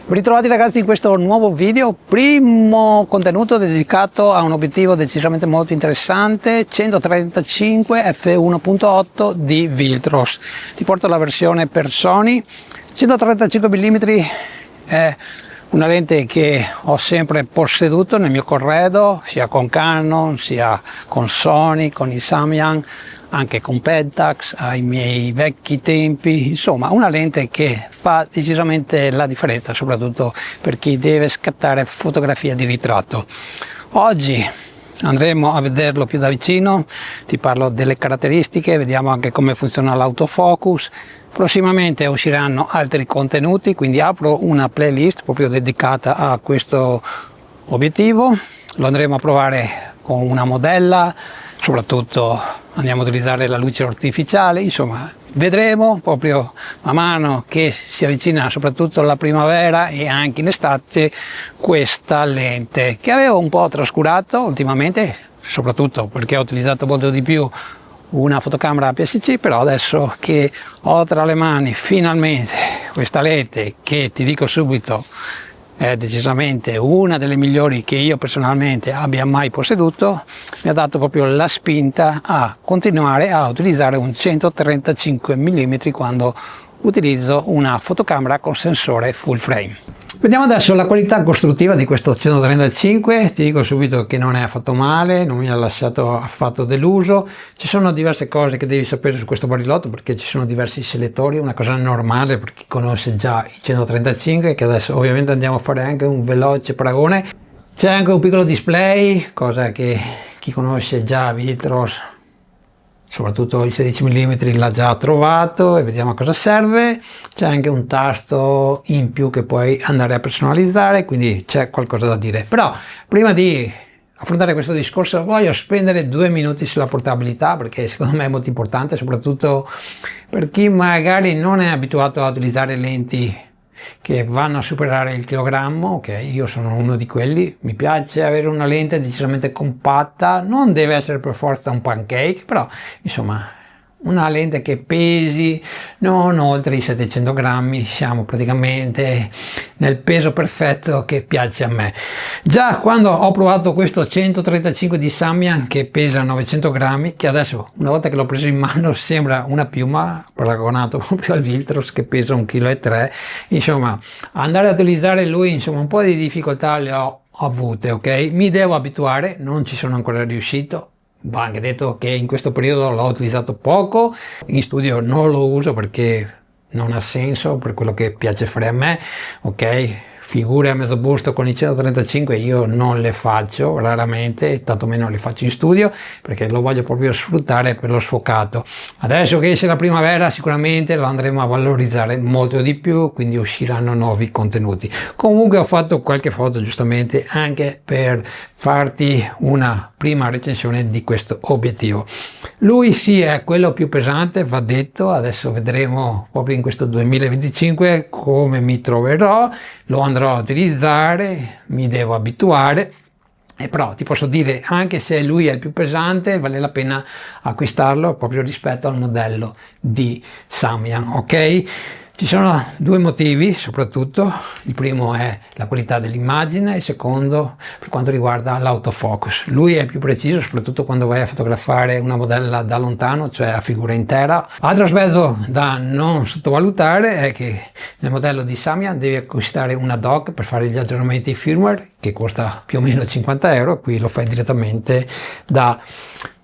Ritrovati ragazzi in questo nuovo video, primo contenuto dedicato a un obiettivo decisamente molto interessante, 135 f1.8 di Viltros. Ti porto la versione per Sony. 135 mm è una lente che ho sempre posseduto nel mio corredo, sia con Canon, sia con Sony, con i Samyang, anche con Pentax ai miei vecchi tempi. Insomma, una lente che fa decisamente la differenza, soprattutto per chi deve scattare fotografia di ritratto. Oggi andremo a vederlo più da vicino, ti parlo delle caratteristiche, vediamo anche come funziona l'autofocus. Prossimamente usciranno altri contenuti, quindi apro una playlist proprio dedicata a questo obiettivo. Lo andremo a provare con una modella, soprattutto andiamo a utilizzare la luce artificiale. Insomma, vedremo proprio man mano che si avvicina soprattutto la primavera e anche in estate questa lente che avevo un po' trascurato ultimamente, soprattutto perché ho utilizzato molto di più una fotocamera APS-C, però adesso che ho tra le mani finalmente questa lente, che ti dico subito è decisamente una delle migliori che io personalmente abbia mai posseduto, mi ha dato proprio la spinta a continuare a utilizzare un 135 mm quando utilizzo una fotocamera con sensore full frame. Vediamo adesso la qualità costruttiva di questo 135, ti dico subito che non è affatto male, non mi ha lasciato affatto deluso. Ci sono diverse cose che devi sapere su questo barilotto, perché ci sono diversi selettori, una cosa normale per chi conosce già i 135, che adesso ovviamente andiamo a fare anche un veloce paragone. C'è anche un piccolo display, cosa che chi conosce già Viltros, soprattutto il 16 mm, l'ha già trovato, e vediamo a cosa serve. C'è anche un tasto in più che puoi andare a personalizzare, quindi c'è qualcosa da dire. Però prima di affrontare questo discorso voglio spendere 2 minuti sulla portabilità, perché secondo me è molto importante, soprattutto per chi magari non è abituato a utilizzare lenti che vanno a superare il chilogrammo. Ok, io sono uno di quelli, mi piace avere una lente decisamente compatta, non deve essere per forza un pancake, però insomma una lente che pesi non oltre i 700 grammi, siamo praticamente nel peso perfetto che piace a me. Già quando ho provato questo 135 di Samyang che pesa 900 grammi, che adesso una volta che l'ho preso in mano sembra una piuma paragonato proprio al Viltros che pesa 1,3 kg, insomma andare ad utilizzare lui, insomma un po' di difficoltà le ho avute, ok? Mi devo abituare, non ci sono ancora riuscito. Va anche detto che in questo periodo l'ho utilizzato poco, in studio non lo uso perché non ha senso per quello che piace fare a me, ok? Figure a mezzo busto con i 135 io non le faccio raramente, tanto meno le faccio in studio, perché lo voglio proprio sfruttare per lo sfocato. Adesso che esce la primavera sicuramente lo andremo a valorizzare molto di più, quindi usciranno nuovi contenuti. Comunque ho fatto qualche foto giustamente anche per farti una prima recensione di questo obiettivo. Lui sì è quello più pesante, va detto. Adesso vedremo proprio in questo 2025 come mi troverò, lo andrò a utilizzare, mi devo abituare. E però ti posso dire, anche se lui è il più pesante, vale la pena acquistarlo proprio rispetto al modello di Samyang, ok? Ci sono due motivi soprattutto, il primo è la qualità dell'immagine e il secondo per quanto riguarda l'autofocus. Lui è più preciso soprattutto quando vai a fotografare una modella da lontano, cioè a figura intera. Altro aspetto da non sottovalutare è che nel modello di Samyang devi acquistare una dock per fare gli aggiornamenti firmware, che costa più o meno 50 euro, qui lo fai direttamente da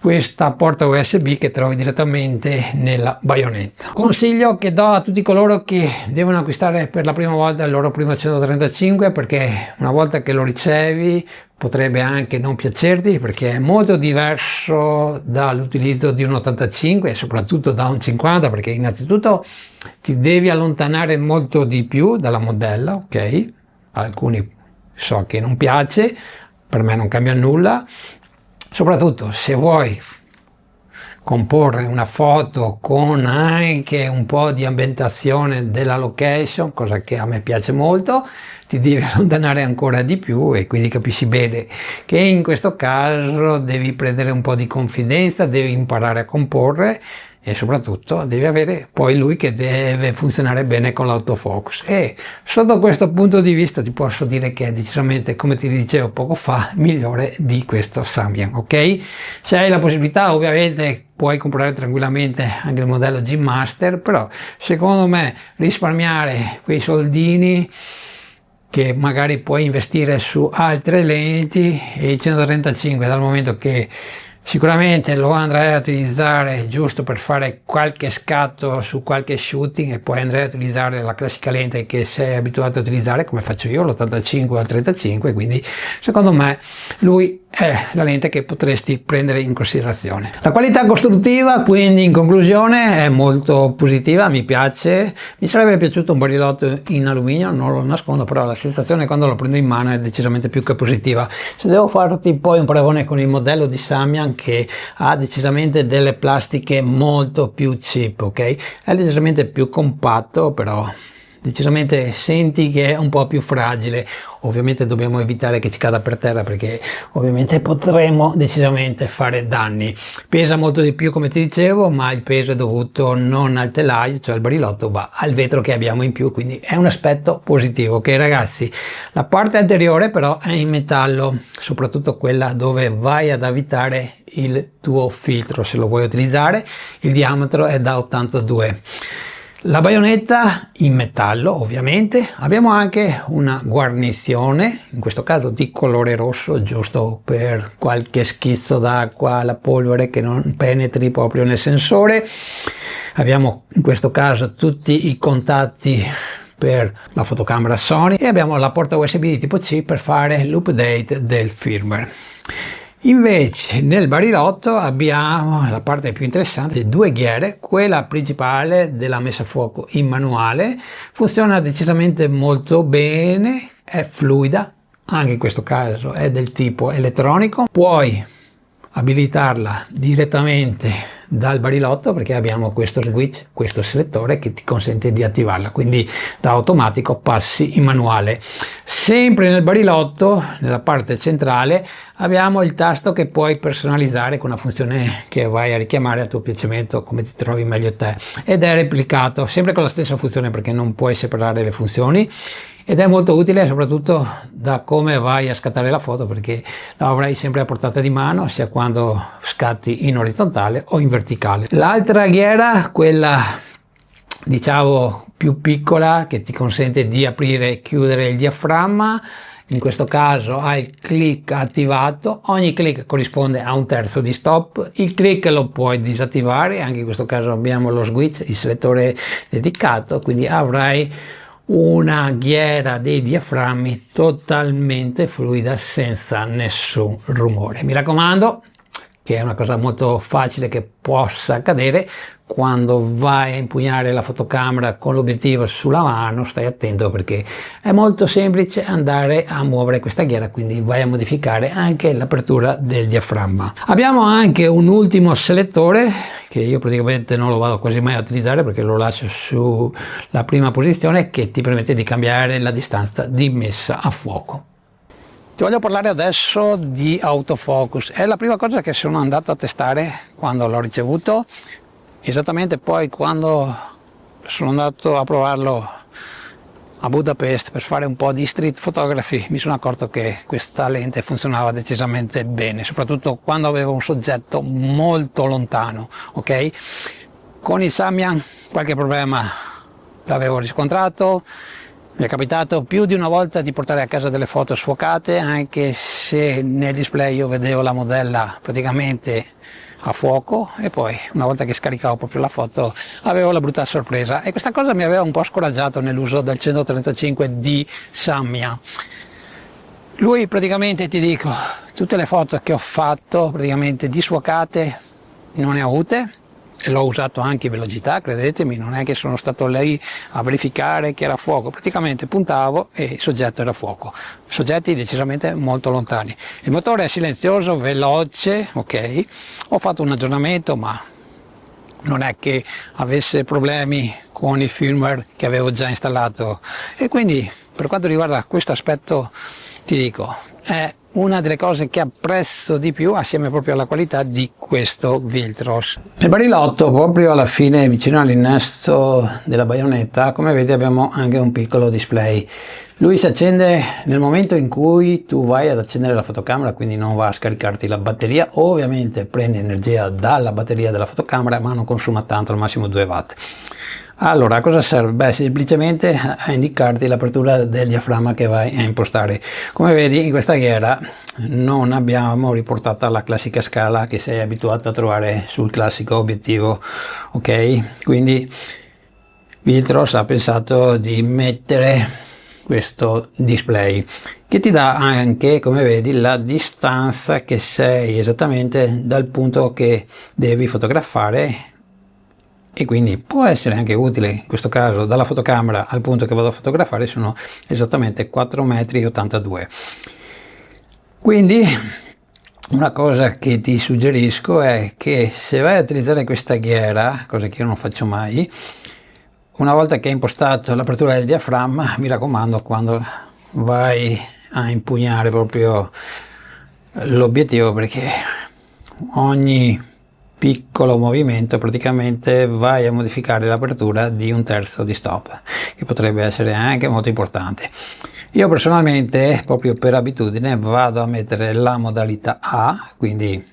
questa porta USB che trovi direttamente nella baionetta. Consiglio che do a tutti coloro che devono acquistare per la prima volta il loro primo 135, perché una volta che lo ricevi potrebbe anche non piacerti, perché è molto diverso dall'utilizzo di un 85 e soprattutto da un 50, perché innanzitutto ti devi allontanare molto di più dalla modella, ok? Alcuni so che non piace, per me non cambia nulla. Soprattutto se vuoi comporre una foto con anche un po' di ambientazione della location, cosa che a me piace molto, ti devi allontanare ancora di più, e quindi capisci bene che in questo caso devi prendere un po' di confidenza, devi imparare a comporre e soprattutto devi avere poi lui che deve funzionare bene con l'autofocus, e sotto questo punto di vista ti posso dire che è decisamente, come ti dicevo poco fa, migliore di questo Samyang, ok? Se hai la possibilità ovviamente puoi comprare tranquillamente anche il modello G Master, però secondo me risparmiare quei soldini che magari puoi investire su altre lenti, e il 135 dal momento che sicuramente lo andrai a utilizzare giusto per fare qualche scatto su qualche shooting, e poi andrai a utilizzare la classica lente che sei abituato a utilizzare come faccio io, l'85 al 35, quindi secondo me lui è la lente che potresti prendere in considerazione. La qualità costruttiva quindi in conclusione è molto positiva, mi piace, mi sarebbe piaciuto un barilotto in alluminio, non lo nascondo, però la sensazione quando lo prendo in mano è decisamente più che positiva. Se devo farti poi un paragone con il modello di Samyang, che ha decisamente delle plastiche molto più cheap, ok? È decisamente più compatto, però decisamente senti che è un po' più fragile. Ovviamente dobbiamo evitare che ci cada per terra, perché ovviamente potremo decisamente fare danni. Pesa molto di più come ti dicevo, ma il peso è dovuto non al telaio, cioè al barilotto, ma al vetro che abbiamo in più, quindi è un aspetto positivo. Ok ragazzi, la parte anteriore però è in metallo, soprattutto quella dove vai ad avvitare il tuo filtro se lo vuoi utilizzare. Il diametro è da 82. La baionetta in metallo ovviamente, abbiamo anche una guarnizione, in questo caso di colore rosso, giusto per qualche schizzo d'acqua, la polvere che non penetri proprio nel sensore. Abbiamo in questo caso tutti i contatti per la fotocamera Sony, e abbiamo la porta USB di tipo C per fare l'update del firmware. Invece nel barilotto abbiamo la parte più interessante, due ghiere, quella principale della messa a fuoco in manuale, funziona decisamente molto bene, è fluida, anche in questo caso è del tipo elettronico, puoi abilitarla direttamente dal barilotto perché abbiamo questo switch, questo selettore che ti consente di attivarla, quindi da automatico passi in manuale. Sempre nel barilotto, nella parte centrale, abbiamo il tasto che puoi personalizzare con una funzione che vai a richiamare a tuo piacimento, come ti trovi meglio te, ed è replicato sempre con la stessa funzione perché non puoi separare le funzioni, ed è molto utile soprattutto da come vai a scattare la foto, perché la avrai sempre a portata di mano sia quando scatti in orizzontale o in verticale. L'altra ghiera, quella diciamo più piccola, che ti consente di aprire e chiudere il diaframma, in questo caso hai il click attivato, ogni click corrisponde a un terzo di stop, il click lo puoi disattivare, anche in questo caso abbiamo lo switch, il selettore dedicato, quindi avrai una ghiera dei diaframmi totalmente fluida senza nessun rumore. Mi raccomando, che è una cosa molto facile che possa accadere quando vai a impugnare la fotocamera con l'obiettivo sulla mano, stai attento perché è molto semplice andare a muovere questa ghiera, quindi vai a modificare anche l'apertura del diaframma. Abbiamo anche un ultimo selettore che io praticamente non lo vado quasi mai a utilizzare perché lo lascio sulla prima posizione, che ti permette di cambiare la distanza di messa a fuoco. Ti voglio parlare adesso di autofocus, è la prima cosa che sono andato a testare quando l'ho ricevuto, esattamente poi quando sono andato a provarlo a Budapest per fare un po' di street photography, mi sono accorto che questa lente funzionava decisamente bene, soprattutto quando avevo un soggetto molto lontano, ok? Con il Samyang qualche problema l'avevo riscontrato. Mi è capitato più di una volta di portare a casa delle foto sfocate, anche se nel display io vedevo la modella praticamente a fuoco, e poi una volta che scaricavo proprio la foto avevo la brutta sorpresa, e questa cosa mi aveva un po' scoraggiato nell'uso del 135 di Samyang. Lui praticamente, ti dico, tutte le foto che ho fatto praticamente disfuocate non ne ho avute. L'ho usato anche in velocità, credetemi, non è che sono stato lì a verificare che era fuoco, praticamente puntavo e il soggetto era a fuoco, soggetti decisamente molto lontani. Il motore è silenzioso, veloce, ok, ho fatto un aggiornamento ma non è che avesse problemi con il firmware che avevo già installato, e quindi per quanto riguarda questo aspetto ti dico, è una delle cose che apprezzo di più assieme proprio alla qualità di questo Viltrox. Nel barilotto, proprio alla fine vicino all'innesto della baionetta, come vedi abbiamo anche un piccolo display. Lui si accende nel momento in cui tu vai ad accendere la fotocamera, quindi non va a scaricarti la batteria. Ovviamente prende energia dalla batteria della fotocamera, ma non consuma tanto, al massimo 2 watt. Allora, a cosa serve? Beh, semplicemente a indicarti l'apertura del diaframma che vai a impostare. Come vedi, in questa ghiera non abbiamo riportata la classica scala che sei abituato a trovare sul classico obiettivo, ok? Quindi Viltrox ha pensato di mettere questo display che ti dà anche, come vedi, la distanza che sei esattamente dal punto che devi fotografare, e quindi può essere anche utile. In questo caso dalla fotocamera al punto che vado a fotografare sono esattamente 4,82 m. Quindi una cosa che ti suggerisco è che se vai a utilizzare questa ghiera, cosa che io non faccio mai, una volta che hai impostato l'apertura del diaframma, mi raccomando, quando vai a impugnare proprio l'obiettivo, perché ogni piccolo movimento praticamente vai a modificare l'apertura di 1/3 di stop, che potrebbe essere anche molto importante. Io personalmente, proprio per abitudine, vado a mettere la modalità A, quindi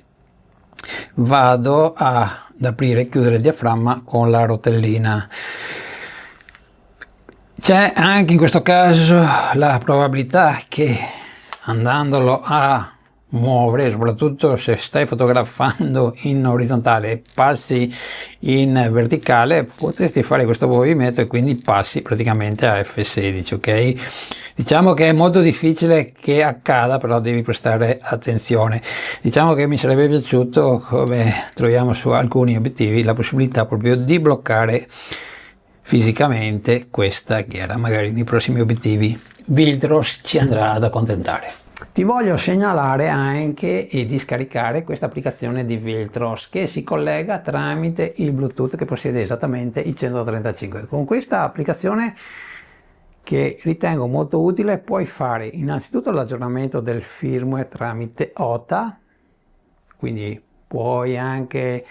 vado ad aprire e chiudere il diaframma con la rotellina. C'è anche in questo caso la probabilità che andandolo a muovere, soprattutto se stai fotografando in orizzontale e passi in verticale, potresti fare questo movimento e quindi passi praticamente a F16, ok? Diciamo che è molto difficile che accada, però devi prestare attenzione. Diciamo che mi sarebbe piaciuto, come troviamo su alcuni obiettivi, la possibilità proprio di bloccare fisicamente questa ghiera. Magari nei prossimi obiettivi Viltrox ci andrà ad accontentare. Ti voglio segnalare anche e di scaricare questa applicazione di Viltrox che si collega tramite il Bluetooth che possiede esattamente il 135. Con questa applicazione, che ritengo molto utile, puoi fare innanzitutto l'aggiornamento del firmware tramite OTA, quindi puoi anche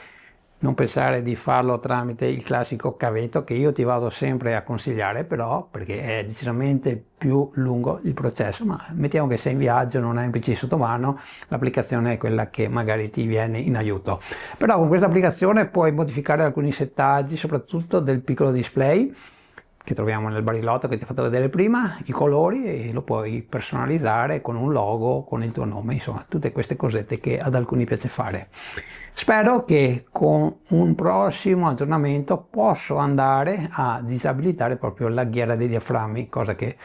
non pensare di farlo tramite il classico cavetto che io ti vado sempre a consigliare, però, perché è decisamente più lungo il processo, ma mettiamo che sei in viaggio, non hai un PC sotto mano, l'applicazione è quella che magari ti viene in aiuto. Però con questa applicazione puoi modificare alcuni settaggi, soprattutto del piccolo display che troviamo nel barilotto che ti ho fatto vedere prima, i colori, e lo puoi personalizzare con un logo, con il tuo nome, insomma tutte queste cosette che ad alcuni piace fare. Spero che con un prossimo aggiornamento posso andare a disabilitare proprio la ghiera dei diaframmi, cosa che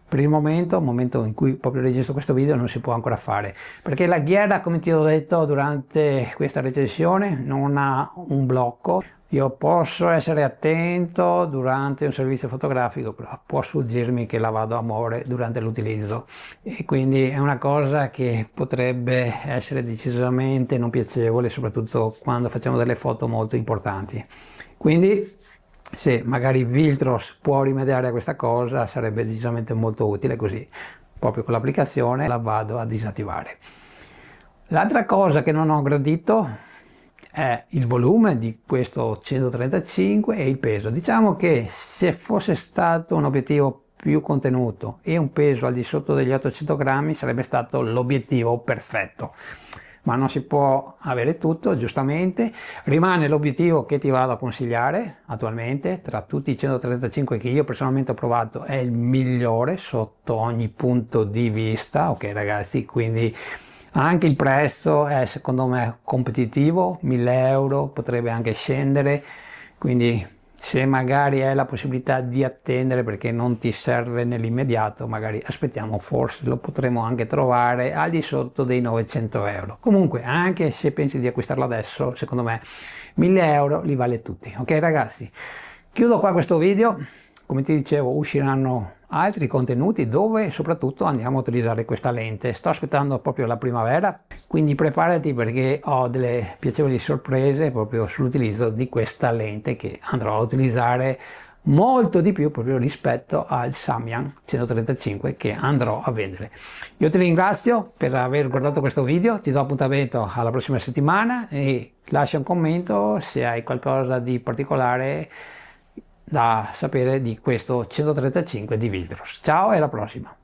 per il momento in cui proprio registro questo video, non si può ancora fare, perché la ghiera, come ti ho detto durante questa recensione, non ha un blocco. Io posso essere attento durante un servizio fotografico, però può sfuggirmi che la vado a muovere durante l'utilizzo, e quindi è una cosa che potrebbe essere decisamente non piacevole, soprattutto quando facciamo delle foto molto importanti. Quindi se magari Viltrox può rimediare a questa cosa, sarebbe decisamente molto utile, così proprio con l'applicazione la vado a disattivare. L'altra cosa che non ho gradito è il volume di questo 135 e il peso. Diciamo che se fosse stato un obiettivo più contenuto e un peso al di sotto degli 800 grammi sarebbe stato l'obiettivo perfetto, ma non si può avere tutto, giustamente. Rimane l'obiettivo che ti vado a consigliare attualmente, tra tutti i 135 che io personalmente ho provato è il migliore sotto ogni punto di vista, ok ragazzi? Quindi anche il prezzo è secondo me competitivo, 1000 euro, potrebbe anche scendere, quindi se magari hai la possibilità di attendere perché non ti serve nell'immediato, magari aspettiamo, forse lo potremo anche trovare al di sotto dei 900 euro. Comunque anche se pensi di acquistarlo adesso, secondo me 1000 euro li vale tutti, ok ragazzi? Chiudo qua questo video. Come ti dicevo, usciranno altri contenuti dove soprattutto andiamo a utilizzare questa lente. Sto aspettando proprio la primavera, quindi preparati perché ho delle piacevoli sorprese proprio sull'utilizzo di questa lente che andrò a utilizzare molto di più proprio rispetto al Samyang 135 che andrò a vendere. Io ti ringrazio per aver guardato questo video, ti do appuntamento alla prossima settimana e lascia un commento se hai qualcosa di particolare da sapere di questo 135 di Wildros. Ciao e alla prossima!